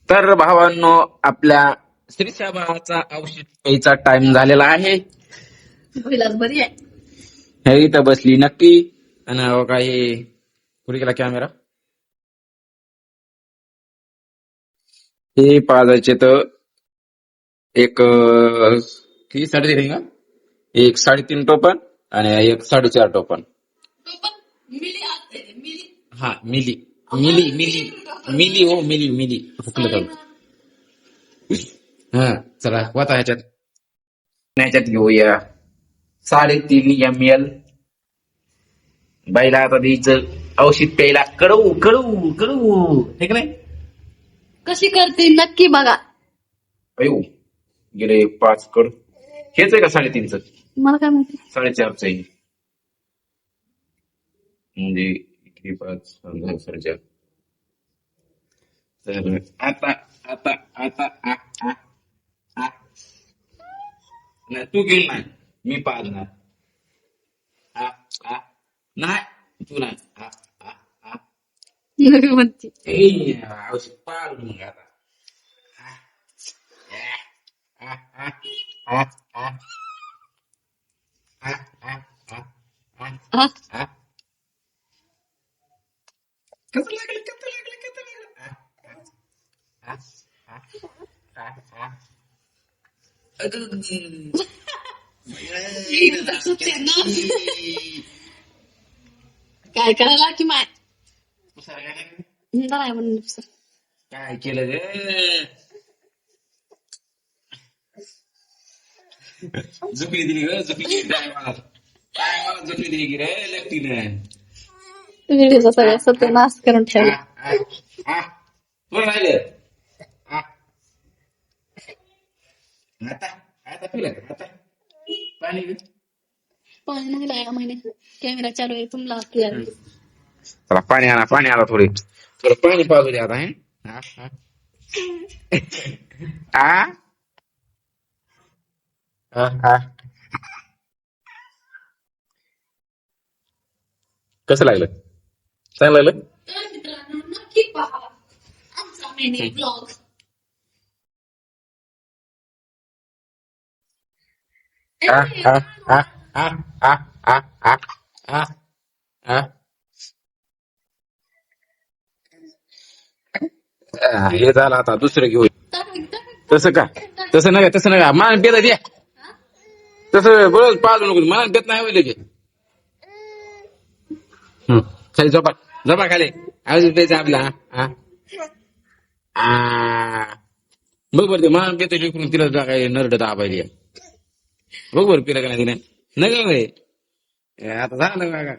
तर भावांनो, आपल्या श्रीशाबाचा औषध प्यायचा टाइम झालेला आहे. पहिलाच बरी आहे. हे इथं बसली नक्की. आणि काही कुठे गेला कॅमेरा? हे पाजायचे तर एक किती 3.5 का? एक 3.5 टोपण आणि एक 4.5 टोपण. मिली असते मिली. हा मिली मिली मिली मिली हो मिली मिली हुकलं तर. हा चला वाता ह्याच्यात घेऊया 3.5 ml. बाईला आता द्यायचं औषध प्यायला. कडू कडू कडू हे का नाही? कशी करते नक्की बघा. अयो गेले 5 कड. हेच आहे का 3.5चं? मला काय माहिती. 4.5चं आहे. म्हणजे इकडे 5 4.5. तर आता आता आता नाही तू घेऊन नाही, मी पाजणार. नाही तू नाही. म्हणते औषध पाडू मग आता. कसं लागलं कसं लागलं कसं काय करायला की माय लागलं? नाही म्हणून काय केलं ग? झुकली दिली ग झुकली मला झुकली दिली की रे लेफ्टीनं. व्हिडिओचा सगळा सत्यानाश करून ठेवला. कोण राहिलं? आता आता पिलं का? आता पाणी घे. पाणी नाही लागा महिने कॅमेरा चालू आहे तुम्हाला क्लिअर. चला पाणी आणा थोडी. थोडं पाणी पाजू दे आता. हे कसं लागलं? चांगलं लागलं? तर मित्रांनो नक्की पहा आमचा मिनी ब्लॉग. हे झालं आता दुसरं घेऊ. तसं नका मान देत द्या. तसं बरोबर पाजू नको. मान देत नाही होईल की. खाली झोपा खाली. अजून द्यायचं आपला. बघ बरं ते मान देतो लिकरून तिला काय नरड दाबायली. बघ बरं पिला का नाही तिने. नका आता झालं बघा.